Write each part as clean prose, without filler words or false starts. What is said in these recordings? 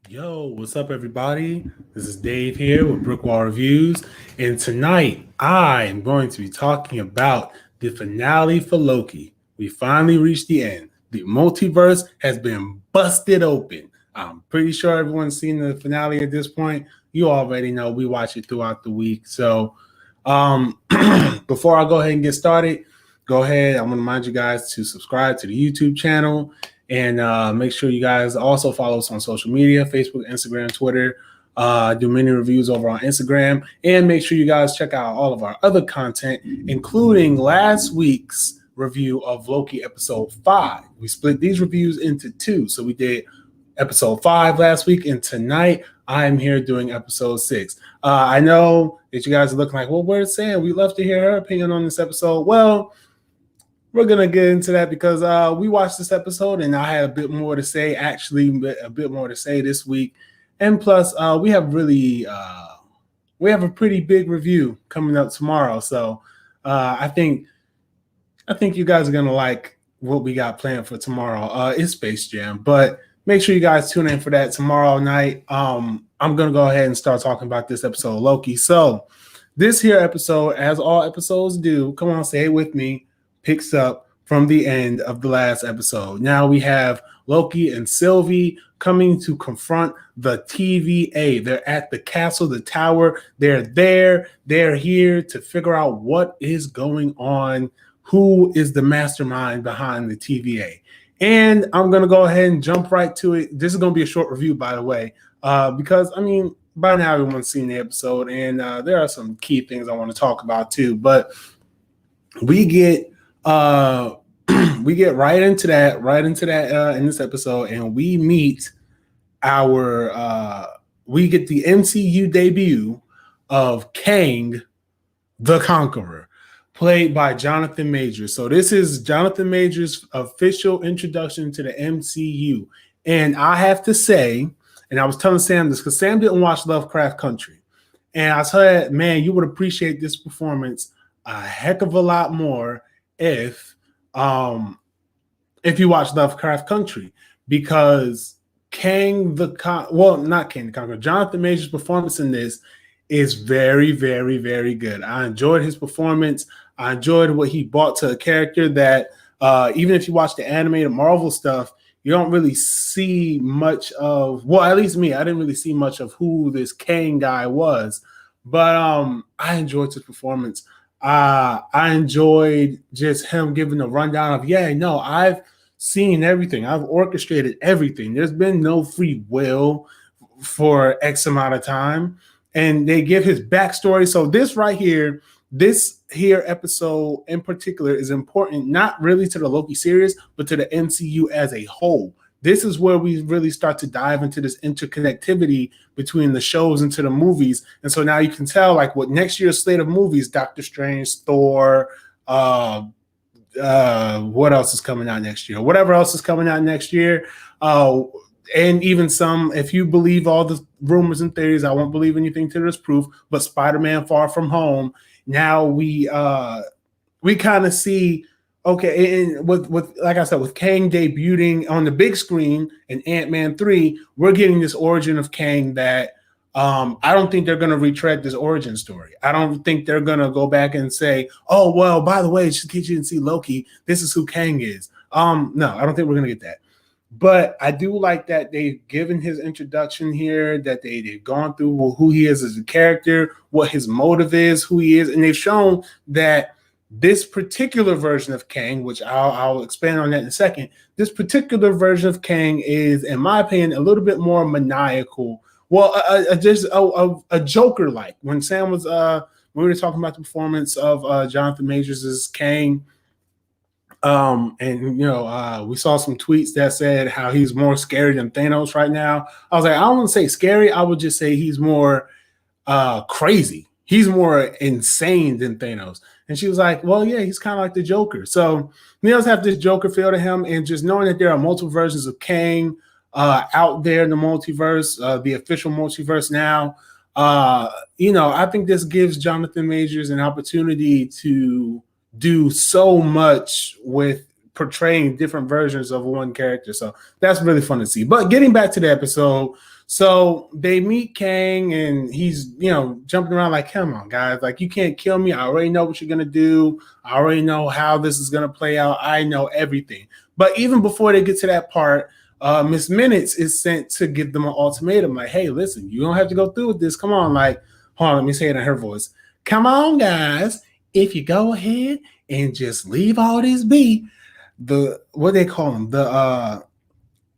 Yo, what's up, everybody? This is Dave here with BrickWall Reviews, and tonight I am going to be talking about the finale for Loki. We finally reached the end. The multiverse has been busted open. I'm pretty sure everyone's seen the finale at this point. You already know we watch it throughout the week. So, before I go ahead and get started, go ahead. I'm going to remind you guys to subscribe to the YouTube channel and make sure you guys also follow us on social media: Facebook, Instagram, Twitter. Do many reviews over on Instagram. And make sure you guys check out all of our other content, including last week's review of Loki episode 5. We split these reviews into two. So we did episode 5 last week, and tonight I'm here doing episode 6. I know that you guys are looking like, well, where's Sam? We'd love to hear her opinion on this episode. Well, we're gonna get into that because we watched this episode and I had a bit more to say. Actually, a bit more to say this week, and plus, we have a pretty big review coming up tomorrow. So I think you guys are gonna like what we got planned for tomorrow. It's Space Jam, but make sure you guys tune in for that tomorrow night. I'm gonna go ahead and start talking about this episode of Loki. So this here episode, as all episodes do, come on, say it with me, picks up from the end of the last episode. Now we have Loki and Sylvie coming to confront the TVA. They're at the castle, the tower. They're there. They're here to figure out what is going on, who is the mastermind behind the TVA. And I'm going to go ahead and jump right to it. This is going to be a short review, by the way, because, I mean, by now everyone's seen the episode, and there are some key things I want to talk about too. But we get we get right into that in this episode, and we meet we get the MCU debut of Kang the Conqueror, played by Jonathan Majors. So this is Jonathan Majors' official introduction to the MCU. And I have to say, and I was telling Sam this because Sam didn't watch Lovecraft Country, and I said, man, you would appreciate this performance a heck of a lot more if you watch Lovecraft Country, because not Kang the Conqueror, Jonathan Majors' performance in this is very, very, very good. I enjoyed his performance. I enjoyed what he brought to a character that even if you watch the animated Marvel stuff, you don't really see much of, well, at least me, I didn't really see much of who this Kang guy was. But I enjoyed his performance. I enjoyed just him giving a rundown of, I've seen everything. I've orchestrated everything. There's been no free will for X amount of time. And they give his backstory. So this here episode in particular is important, not really to the Loki series, but to the MCU as a whole. This is where we really start to dive into this interconnectivity between the shows into the movies. And so now you can tell, like, what next year's slate of movies: Doctor Strange, Thor, what else is coming out next year? Whatever else is coming out next year. And even some, if you believe all the rumors and theories, I won't believe anything till there's proof, but Spider-Man Far From Home, now we kind of see, okay, and with like I said, with Kang debuting on the big screen in Ant-Man 3, we're getting this origin of Kang that I don't think they're going to retread this origin story. I don't think they're going to go back and say, oh, well, by the way, just in case you didn't see Loki, this is who Kang is. No, I don't think we're going to get that. But I do like that they've given his introduction here, that they've gone through who he is as a character, what his motive is, who he is. And they've shown that this particular version of Kang, which I'll expand on that in a second, this particular version of Kang is, in my opinion, a little bit more maniacal. Well, just a Joker-like. When Sam was, when we were talking about the performance of Jonathan Majors as Kang, we saw some tweets that said how he's more scary than Thanos right now. I was like, I don't want to say scary. I would just say he's more crazy. He's more insane than Thanos. And she was like, well, yeah, he's kind of like the Joker. So he does have this Joker feel to him. And just knowing that there are multiple versions of Kang out there in the multiverse, the official multiverse now, I think this gives Jonathan Majors an opportunity to do so much with portraying different versions of one character. So that's really fun to see. But getting back to the episode, So they meet Kang, and he's, jumping around like, come on, guys, like, you can't kill me. I already know what you're going to do. I already know how this is going to play out. I know everything. But even before they get to that part, Miss Minutes is sent to give them an ultimatum. Like, hey, listen, you don't have to go through with this. Come on, like, hold on, let me say it in her voice. Come on, guys. If you go ahead and just leave all this be, what they call him?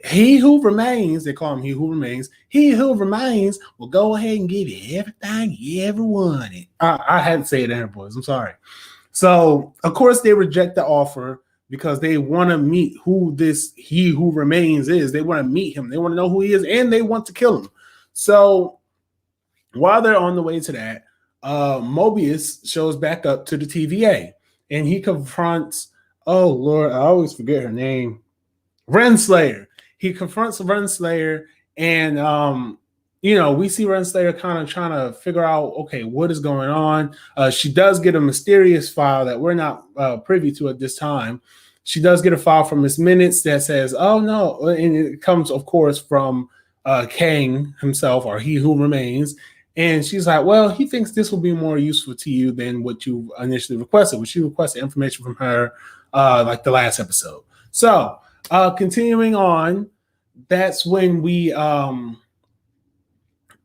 He who remains, they call him he who remains. He who remains will go ahead and give you everything you ever wanted. I had to say it in her voice. I'm sorry. So, of course, they reject the offer because they want to meet who this he who remains is. They want to meet him. They want to know who he is, and they want to kill him. So, while they're on the way to that, Mobius shows back up to the TVA, and he confronts, oh, Lord, I always forget her name, Renslayer. He confronts Renslayer, and we see Renslayer kind of trying to figure out, okay, what is going on. She does get a mysterious file that we're not privy to at this time. She does get a file from Miss Minutes that says, oh no, and it comes, of course, from Kang himself, or He Who Remains. And she's like, well, he thinks this will be more useful to you than what you initially requested. Well, she requested information from her like the last episode. So continuing on, that's when we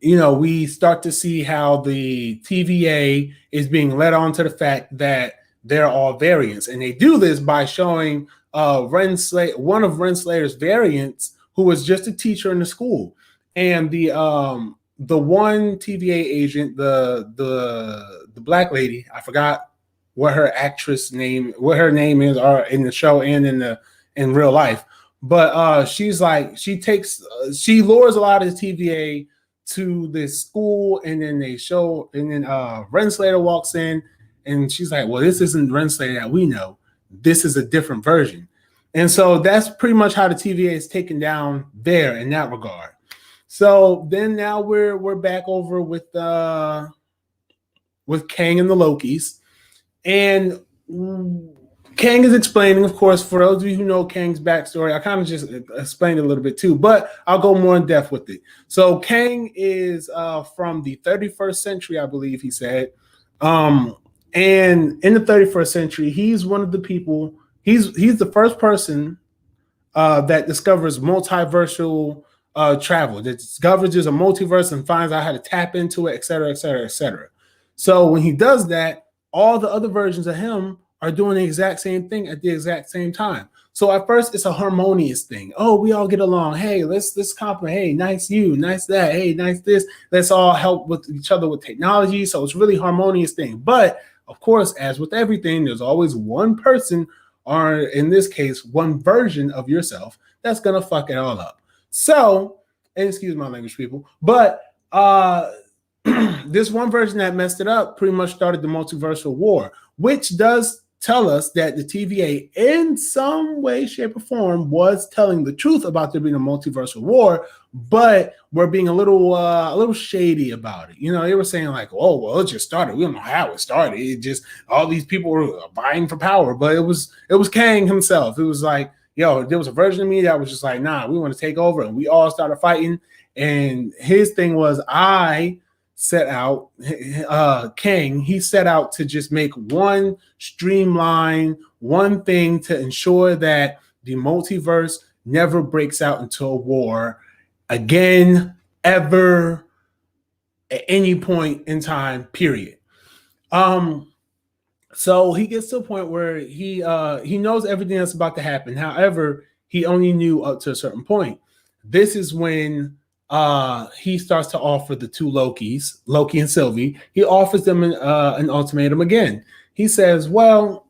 we start to see how the TVA is being led on to the fact that they're all variants. And they do this by showing one of Renslayer's variants, who was just a teacher in the school. And the one TVA agent, the black lady, I forgot what her name is, or in the show and in real life. But she's like, she lures a lot of the TVA to this school, and then Renslayer walks in, and she's like, well, this isn't Renslayer that we know. This is a different version. And so that's pretty much how the TVA is taken down there in that regard. So then now we're back over with Kang and the Lokis, and Kang is explaining, of course, for those of you who know Kang's backstory. I kind of just explained it a little bit too, but I'll go more in depth with it. So Kang is from the 31st century, I believe he said. And in the 31st century, he's one of the people, he's the first person that discovers multiversal travel, that discovers there's a multiverse and finds out how to tap into it, et cetera, et cetera, et cetera. So when he does that, all the other versions of him are doing the exact same thing at the exact same time. So at first it's a harmonious thing. Oh, we all get along. Hey, let's compliment. Hey, nice you, nice that. Hey, nice this. Let's all help with each other with technology. So it's really harmonious thing. But of course, as with everything, there's always one person, or in this case, one version of yourself that's gonna fuck it all up. So, and excuse my language, people, but this one version that messed it up pretty much started the multiversal war, which does tell us that the TVA in some way, shape, or form was telling the truth about there being a multiversal war, but we're being a little shady about it. They were saying like, oh, well, it just started. We don't know how it started. It just, all these people were vying for power, but it was Kang himself. It was like, there was a version of me that was just like, nah, we want to take over, and we all started fighting. And his thing was, Kang, he set out to just make one thing to ensure that the multiverse never breaks out into a war again, ever, at any point in time, period. So he gets to a point where he knows everything that's about to happen. However, he only knew up to a certain point. This is when he starts to offer the two Lokis, Loki and Sylvie. He offers them an ultimatum again. He says, well,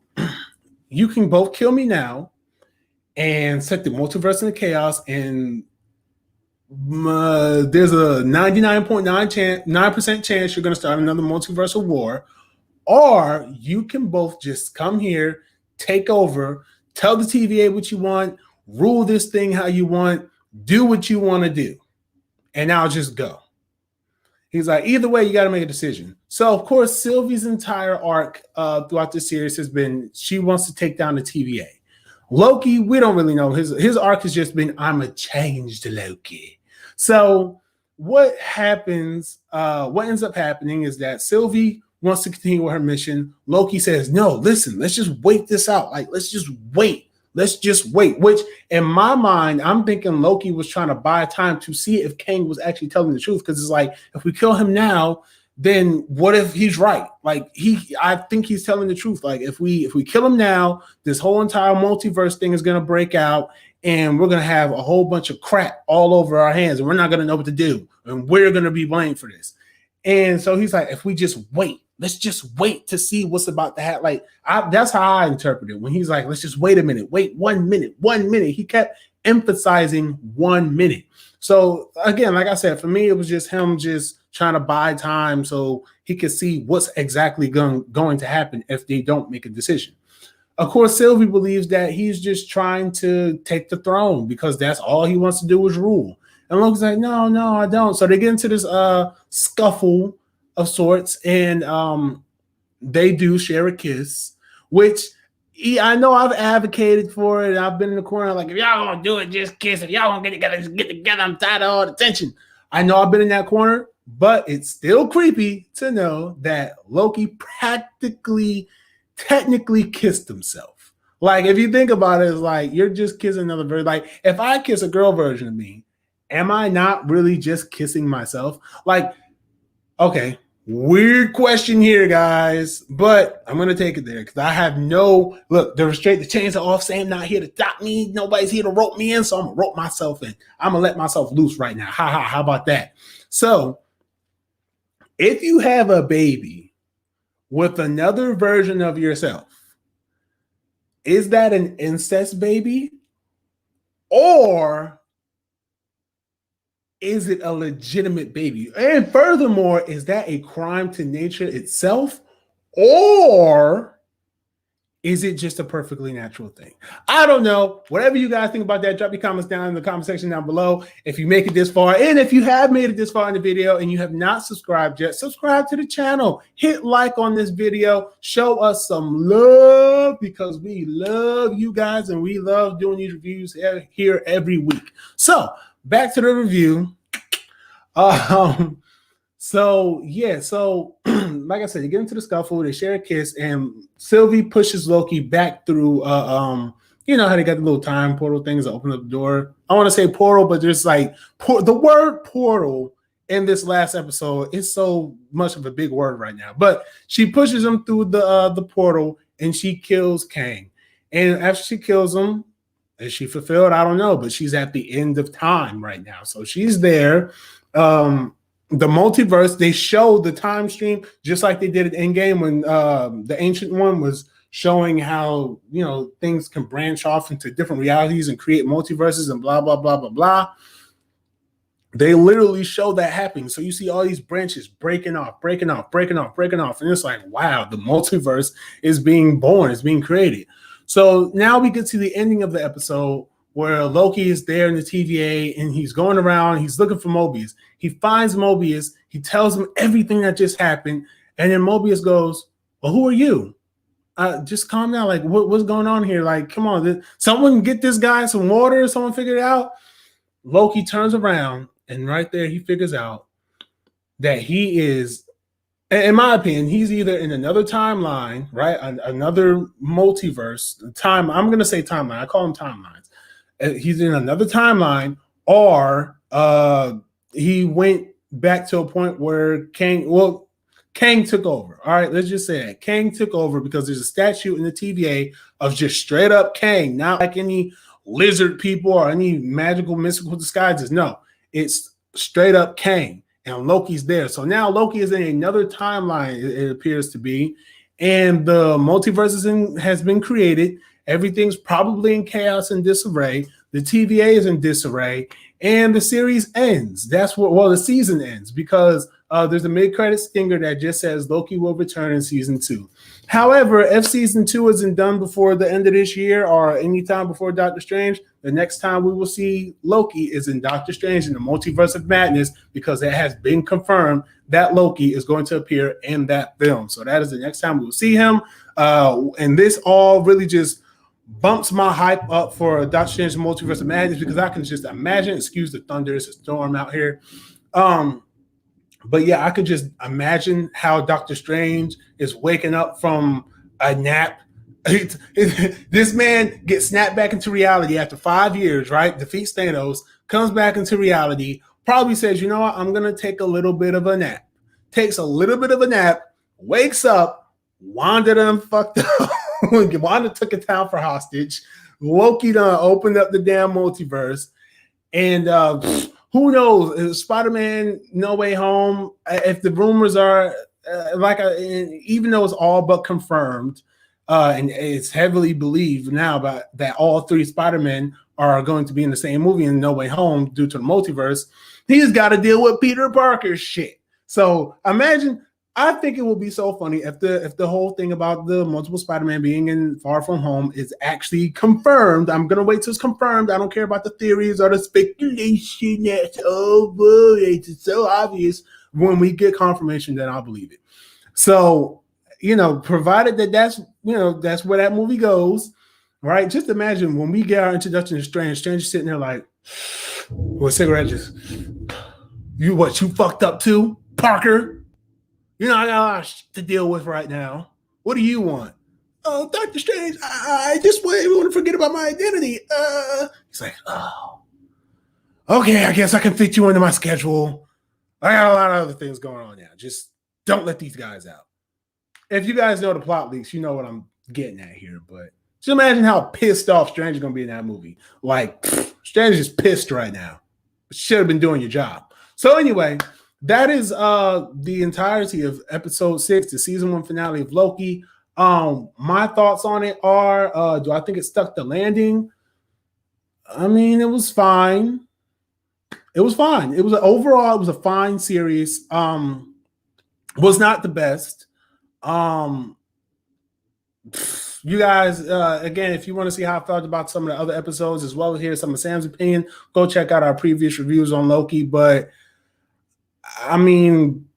you can both kill me now and set the multiverse into chaos, and there's a 99.9% chance you're going to start another multiversal war. Or you can both just come here, take over, tell the TVA what you want, rule this thing how you want, do what you want to do, and I'll just go. He's like, either way, you got to make a decision. So, of course, Sylvie's entire arc throughout the series has been she wants to take down the TVA. Loki, we don't really know. His arc has just been, I'm a changed Loki. So what happens, what ends up happening is that Sylvie wants to continue with her mission. Loki says, no, listen, let's just wait this out. Like, let's just wait. Let's just wait. Which, in my mind, I'm thinking Loki was trying to buy time to see if Kang was actually telling the truth. Because it's like, if we kill him now, then what if he's right? Like, I think he's telling the truth. Like, if we kill him now, this whole entire multiverse thing is gonna break out, and we're gonna have a whole bunch of crap all over our hands, and we're not gonna know what to do, and we're gonna be blamed for this. And so he's like, if we just wait, let's just wait to see what's about to happen. Like, that's how I interpret it. When he's like, let's just wait a minute, wait 1 minute, 1 minute. He kept emphasizing 1 minute. So again, like I said, for me, it was just him just trying to buy time so he could see what's exactly going to happen if they don't make a decision. Of course, Sylvie believes that he's just trying to take the throne because that's all he wants to do is rule. And Loki's like, no, I don't. So they get into this scuffle of sorts, and they do share a kiss, which I know I've advocated for it. I've been in the corner like, if y'all gonna do it, just kiss. If y'all gonna get together, I'm tired of all the tension. I know I've been in that corner, but it's still creepy to know that Loki technically kissed himself. Like, if you think about it, it's like you're just kissing another version. Like, if I kiss a girl version of me, am I not really just kissing myself? Like, okay, weird question here, guys, but I'm gonna take it there because I have no look. The chains are off. Sam not here to stop me. Nobody's here to rope me in, so I'm gonna rope myself in. I'm gonna let myself loose right now. How about that? So, if you have a baby with another version of yourself, is that an incest baby, or is it a legitimate baby? And furthermore, is that a crime to nature itself, or is it just a perfectly natural thing? I don't know. Whatever you guys think about that, drop your comments down in the comment section down below. If you make it this far, and if you have made it this far in the video and you have not subscribed yet, subscribe to the channel. Hit like on this video. Show us some love because we love you guys and we love doing these reviews here every week. So, back to the review. So like I said, they get into the scuffle, they share a kiss, and Sylvie pushes Loki back through you know how they got the little time portal things that open up the door. I want to say portal, but there's like the word portal in this last episode is so much of a big word right now. But she pushes him through the portal and she kills Kang. And after she kills him, is she fulfilled? I don't know, but she's at the end of time right now. So she's there. The multiverse, they show the time stream just like they did at Endgame when the Ancient One was showing how, you know, things can branch off into different realities and create multiverses and blah, blah, blah, blah, blah. They literally show that happening. So you see all these branches breaking off. And it's like, wow, the multiverse is being born, it's being created. So now we get to the ending of the episode where Loki is there in the TVA and he's going around, he's looking for Mobius. He finds Mobius, he tells him everything that just happened, and then Mobius goes, well, who are you? Just calm down. Like, what's going on here? Like, come on, someone get this guy some water, someone figure it out. Loki turns around, and right there he figures out that he is, in my opinion, he's either in another timeline, right? Another multiverse. I'm going to say timeline. I call them timelines. He's in another timeline, or he went back to a point where Kang took over. All right, let's just say that. Kang took over because there's a statue in the TVA of just straight up Kang, not like any lizard people or any magical, mystical disguises. No, it's straight up Kang, and Loki's there. So now Loki is in another timeline, it appears to be, and the multiverse has been created. Everything's probably in chaos and disarray. The TVA is in disarray, and the series ends. The season ends because there's a mid-credit stinger that just says Loki will return in season 2. However, if season 2 isn't done before the end of this year or anytime before Doctor Strange, the next time we will see Loki is in Doctor Strange in the Multiverse of Madness, because it has been confirmed that Loki is going to appear in that film. So that is the next time we will see him. And this all really just bumps my hype up for Doctor Strange Multiverse of Madness, because I can just imagine, excuse the thunder, it's a storm out here. But yeah, I could just imagine how Doctor Strange is waking up from a nap. This man gets snapped back into reality after 5 years, right? Defeats Thanos, comes back into reality, probably says, you know what, I'm going to take a little bit of a nap. Takes a little bit of a nap, wakes up, Wanda done fucked up. Wanda took a town for hostage. Loki done opened up the damn multiverse. And who knows? Spider-Man No Way Home, if the rumors are even though it's all but confirmed, and it's heavily believed now about that all three Spider-Men are going to be in the same movie in No Way Home due to the multiverse, he's got to deal with Peter Parker's shit. So imagine, I think it will be so funny if the whole thing about the multiple Spider-Man being in Far From Home is actually confirmed. I'm gonna wait till it's confirmed. I don't care about the theories or the speculation. That's it's so obvious. When we get confirmation, then I'll believe it. So, provided that's where that movie goes, right? Just imagine when we get our introduction to Strange sitting there like, with cigarettes. You fucked up too, Parker? I got a lot to deal with right now. What do you want? Oh, Dr. Strange, I just want everyone to forget about my identity. He's like, oh, okay, I guess I can fit you into my schedule. I got a lot of other things going on now. Just don't let these guys out. If you guys know the plot leaks, you know what I'm getting at here. But just imagine how pissed off Strange is going to be in that movie. Like, Strange is pissed right now. Should have been doing your job. So anyway, that is the entirety of episode 6, the season 1 finale of Loki. My thoughts on it are, do I think it stuck the landing? I mean, it was fine. It was fine. It was overall, it was a fine series. Was not the best. You guys, again, if you want to see how I felt about some of the other episodes, as well as hear some of Sam's opinion, go check out our previous reviews on Loki. But I mean,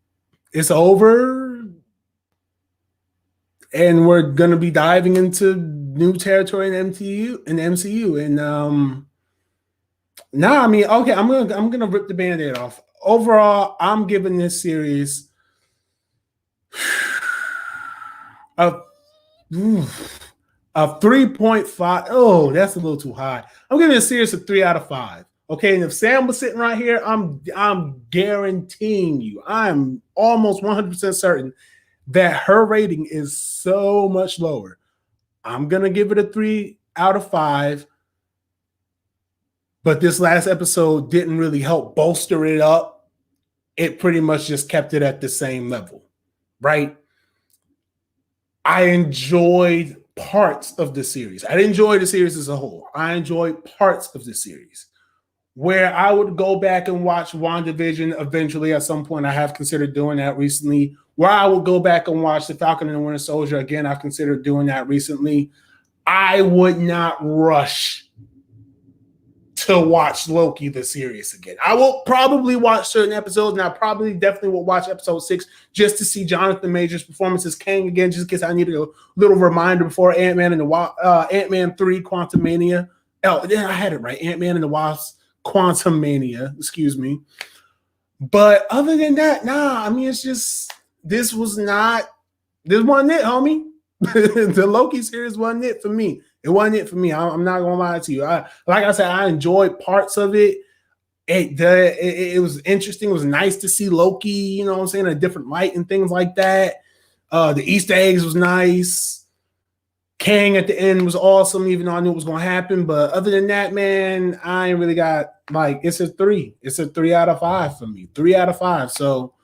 it's over, and we're gonna be diving into new territory in MCU. And I mean, okay, I'm gonna rip the Band-Aid off. Overall, I'm giving this series a 3.5. Oh, that's a little too high. I'm giving this series a 3 out of 5. Okay, and if Sam was sitting right here, I'm guaranteeing you, I'm almost 100% certain that her rating is so much lower. I'm gonna give it a 3 out of 5. But this last episode didn't really help bolster it up. It pretty much just kept it at the same level, right? I enjoyed parts of the series. I didn't enjoy the series as a whole. I enjoyed parts of the series. Where I would go back and watch WandaVision eventually at some point. I have considered doing that recently. Where I would go back and watch The Falcon and the Winter Soldier. Again, I've considered doing that recently. I would not rush to watch Loki the series again. I will probably watch certain episodes, and I definitely will watch episode 6 just to see Jonathan Majors' performance as Kang again, just in case I needed a little reminder before Ant-Man and the Ant-Man 3 Quantumania. Oh, yeah, I had it right. Ant-Man and the Wasp Quantumania, excuse me. But other than that, nah, I mean, it's just, this wasn't it, homie. The Loki series wasn't it for me. It wasn't it for me. I'm not gonna lie to you. Like I said, I enjoyed parts of it. It was interesting. It was nice to see Loki, you know what I'm saying, in a different light and things like that. The Easter eggs was nice. Kang at the end was awesome, even though I knew it was gonna happen. But other than that, man, I ain't really got, like, it's a 3. It's a 3 out of 5 for me. 3 out of 5. So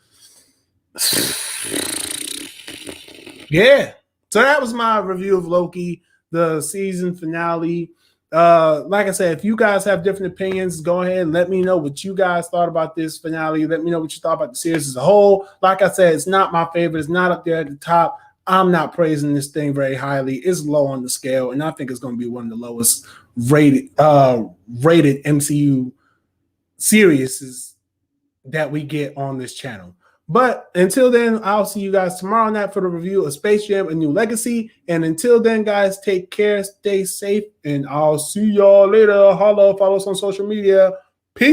yeah. So that was my review of Loki, the season finale. Like I said, if you guys have different opinions, go ahead and let me know what you guys thought about this finale. Let me know what you thought about the series as a whole. Like I said, it's not my favorite. It's not up there at the top. I'm not praising this thing very highly. It's low on the scale, and I think it's going to be one of the lowest rated MCU series that we get on this channel. But until then, I'll see you guys tomorrow night for the review of Space Jam: A New Legacy. And until then, guys, take care, stay safe, and I'll see y'all later. Holla, follow us on social media.